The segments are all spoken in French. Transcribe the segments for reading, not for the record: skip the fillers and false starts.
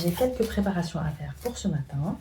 j'ai quelques préparations à faire pour ce matin.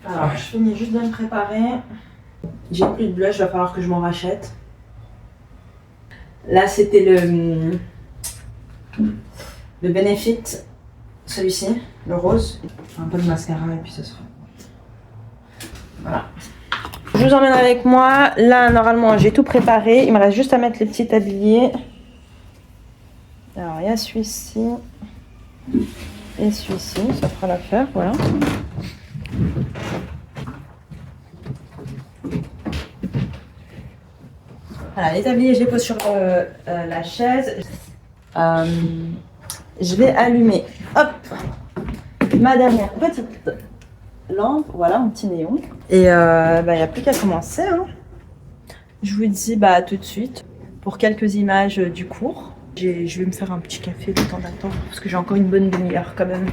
Alors, je finis juste de me préparer. J'ai plus de blush, va falloir que je m'en rachète. Là, c'était le Benefit, celui-ci, le rose. Un peu de mascara et puis ce sera. Voilà. Je vous emmène avec moi. Là, normalement, j'ai tout préparé. Il me reste juste à mettre les petits tabliers. Alors, il y a celui-ci et celui-ci. Ça fera l'affaire, voilà. Voilà, les tabliers, je les pose sur la chaise. Je vais allumer, hop, ma dernière petite lampe. Voilà, un petit néon. Et il n'y a plus qu'à commencer. Hein. Je vous dis tout de suite pour quelques images du cours. Je vais me faire un petit café le temps d'attendre parce que j'ai encore une bonne demi-heure quand même.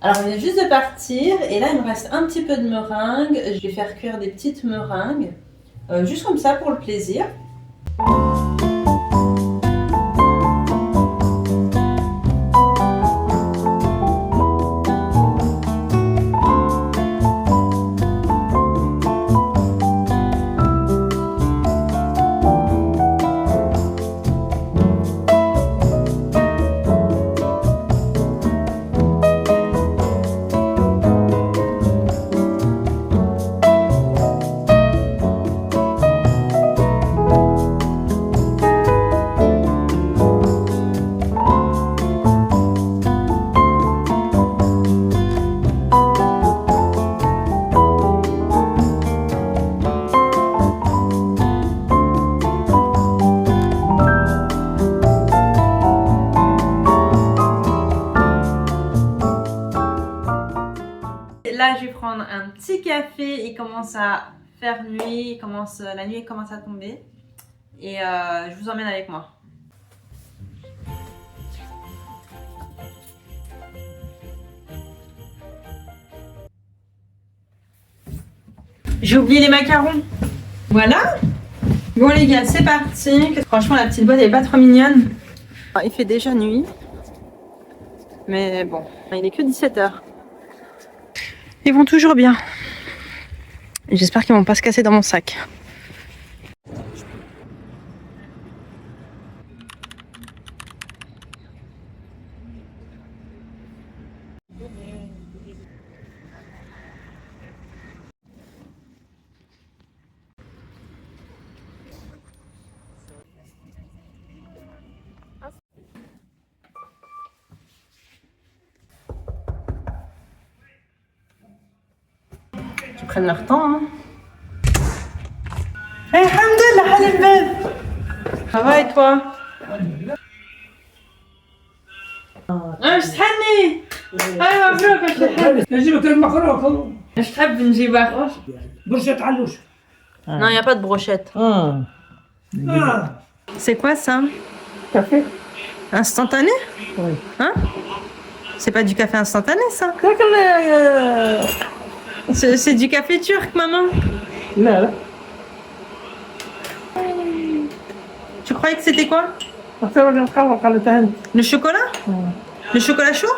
Alors on vient juste de partir et là il me reste un petit peu de meringue. Je vais faire cuire des petites meringues, juste comme ça pour le plaisir. Là, je vais prendre un petit café. Il commence à faire nuit, la nuit commence à tomber. Et je vous emmène avec moi. J'ai oublié les macarons. Voilà. Bon les gars, c'est parti. Franchement, la petite boîte elle est pas trop mignonne. Il fait déjà nuit. Mais bon, il est que 17 h. Ils vont toujours bien. J'espère qu'ils vont pas se casser dans mon sac. Ils prennent leur temps, hein. Hey, alhamdoulilah, Halim. Ça va et toi? استني ايوه مبروك يا شيخ نجيبك المخروط ايش تحب نجيبها؟ برشة علوش. Non, il n'y a pas de brochette. C'est quoi ça? Café. Instantané? Oui. Hein? C'est pas du café instantané ça? C'est du café turc, maman. لا لا. Tu croyais que c'était quoi? أكثر من القهوة قالتها. Le chocolat? Le chocolat chaud?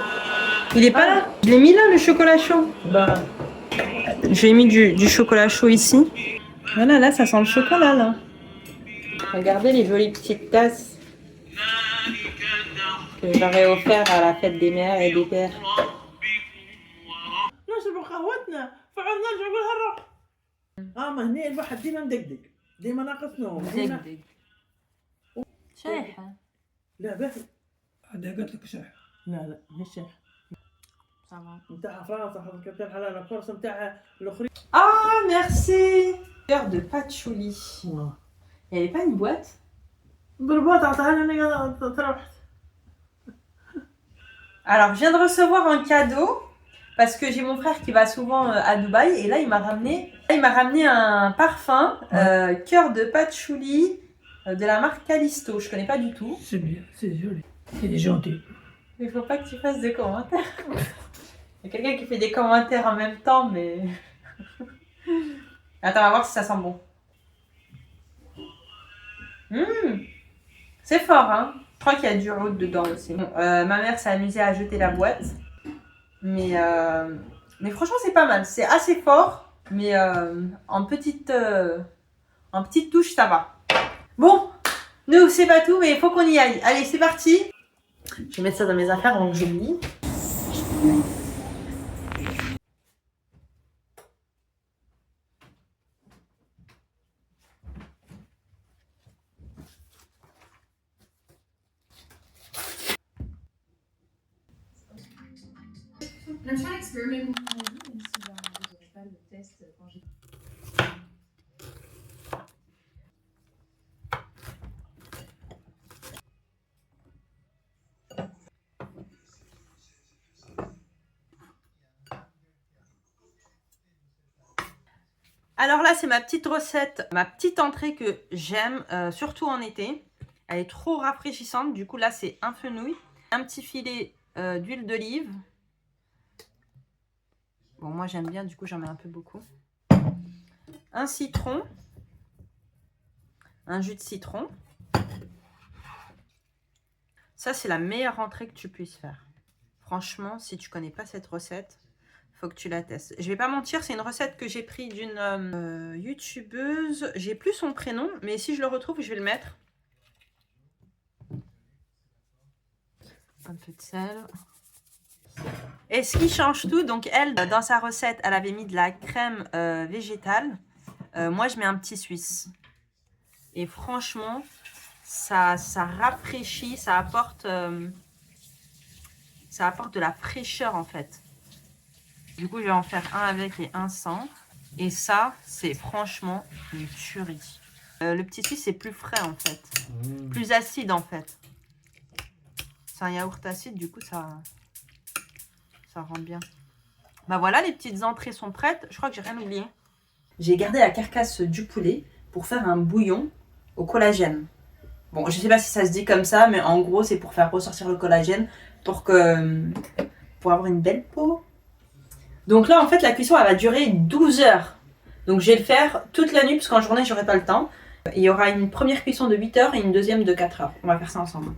Il est pas là. Je l'ai mis là, le chocolat chaud. Bah, J'ai mis du chocolat chaud ici. Voilà, là, ça sent le chocolat, là. Regardez les jolies petites tasses que j'aurais offert à la fête des mères et des pères. نشرب قهوتنا فعلا نرجع بالهالروح. ما هني الواحد ديما مدقدق ديما ناقص نوم ديما. شايحة. لا باهي. هذا قلت لك شايح. لا مش شايح. نتاع فرنسا حضرتك نتاع الحلال الكورس نتاع الاخرين. Ah, merci. Cœur de patchouli. Il n'y avait pas une boîte? بالبوط عطاها لنا تروح. Alors, je viens de recevoir un cadeau parce que j'ai mon frère qui va souvent à Dubaï et là, il m'a ramené un parfum cœur de patchouli de la marque Callisto. Je connais pas du tout. C'est bien, c'est joli. Il est gentil. Il faut pas que tu fasses de commentaires. Il y a quelqu'un qui fait des commentaires en même temps, mais... Attends, on va voir si ça sent bon. C'est fort, hein. Je crois qu'il y a du oud dedans aussi. Bon, ma mère s'est amusée à jeter la boîte. Mais franchement, c'est pas mal. C'est assez fort, mais en petite touche, ça va. Bon, nous, c'est pas tout, mais il faut qu'on y aille. Allez, c'est parti. Je vais mettre ça dans mes affaires avant que j'oublie. I'm trying to experiment with my vie, même si ben, je n'avais pas le test quand j'ai... Alors là, c'est ma petite recette, ma petite entrée que j'aime, surtout en été. Elle est trop rafraîchissante. Du coup, là, c'est un fenouil, un petit filet d'huile d'olive. Bon, moi, j'aime bien, du coup, j'en mets un peu beaucoup. Un citron. Un jus de citron. Ça, c'est la meilleure entrée que tu puisses faire. Franchement, si tu connais pas cette recette, faut que tu la testes. Je vais pas mentir, c'est une recette que j'ai pris d'une youtubeuse. J'ai plus son prénom, mais si je le retrouve, je vais le mettre. Un peu de sel. Et ce qui change tout, donc elle, dans sa recette, elle avait mis de la crème végétale. Moi, je mets un petit suisse. Et franchement, ça rafraîchit, ça apporte de la fraîcheur en fait. Du coup, je vais en faire un avec et un sans. Et ça, c'est franchement une tuerie. Le petit suisse, c'est plus frais en fait. Plus acide en fait. C'est un yaourt acide, du coup, ça rend bien. Bah voilà, les petites entrées sont prêtes. Je crois que j'ai rien oublié. J'ai gardé la carcasse du poulet pour faire un bouillon au collagène. Bon, je sais pas si ça se dit comme ça, mais en gros, c'est pour faire ressortir le collagène pour avoir une belle peau. Donc là, en fait, la cuisson, elle va durer 12 heures. Donc je vais le faire toute la nuit, parce qu'en journée, j'aurai pas le temps. Il y aura une première cuisson de 8 heures et une deuxième de 4 heures. On va faire ça ensemble.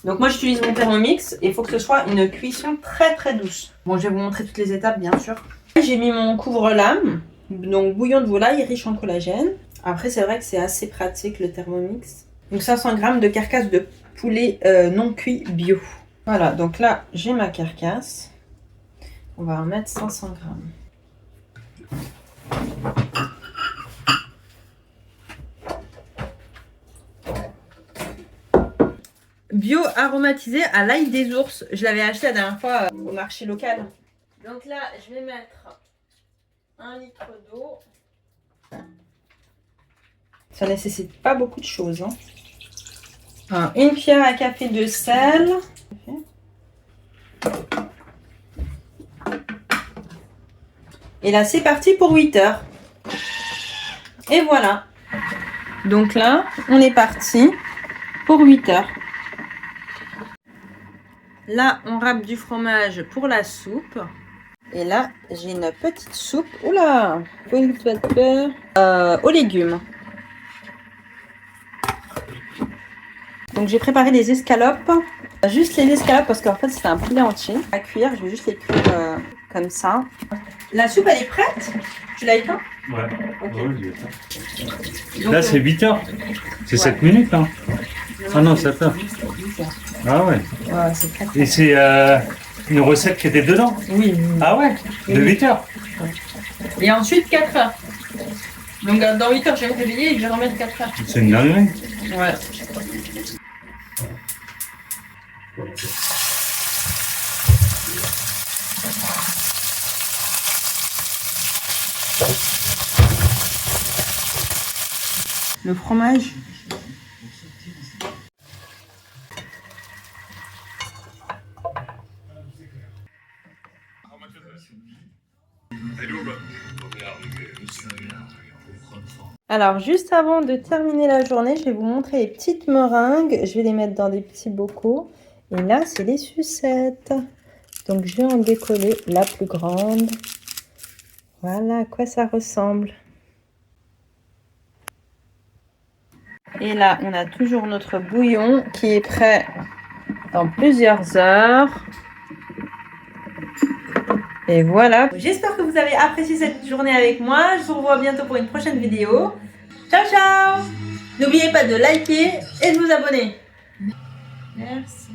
Donc moi, j'utilise mon Thermomix et il faut que ce soit une cuisson très très douce. Bon, je vais vous montrer toutes les étapes, bien sûr. J'ai mis mon couvre-lame, donc bouillon de volaille riche en collagène. Après, c'est vrai que c'est assez pratique le Thermomix. Donc 500 g de carcasse de poulet non cuit bio. Voilà, donc là, j'ai ma carcasse. On va en mettre 500 g. Bio aromatisé à l'ail des ours. Je l'avais acheté la dernière fois au marché local. Donc là, je vais mettre 1 litre d'eau. Ça nécessite pas beaucoup de choses. Hein. Une cuillère à café de sel. Et là, c'est parti pour 8 heures. Et voilà. Donc là, on est parti pour 8 heures. Là, on râpe du fromage pour la soupe. Et là, j'ai une petite soupe. Oula, aux légumes. Donc, j'ai préparé des escalopes Juste les escalopes parce qu'en fait c'est un poulet entier à cuire. Je vais juste les cuire comme ça. La soupe elle est prête? Tu l'as éteint? Ouais. Ok. Ouais, je l'ai fait. Donc, Là, c'est 8 heures. C'est Ouais. 7 minutes, hein. Ah non, 7 heures. Ah ouais. Ouais, c'est très Et c'est une recette qui était dedans? Oui. Ah ouais. De Oui. 8 heures. Et ensuite 4 heures. Donc dans 8 heures je vais me réveiller et je vais remettre 4 heures. C'est une dinguerie. Ouais. Le fromage. Alors, juste avant de terminer la journée, je vais vous montrer les petites meringues. Je vais les mettre dans des petits bocaux. Et là, c'est les sucettes. Donc, je vais en décoller la plus grande. Voilà à quoi ça ressemble. Et là, on a toujours notre bouillon qui est prêt dans plusieurs heures. Et voilà. J'espère que vous avez apprécié cette journée avec moi. Je vous revois bientôt pour une prochaine vidéo. Ciao, ciao! N'oubliez pas de liker et de vous abonner. Merci.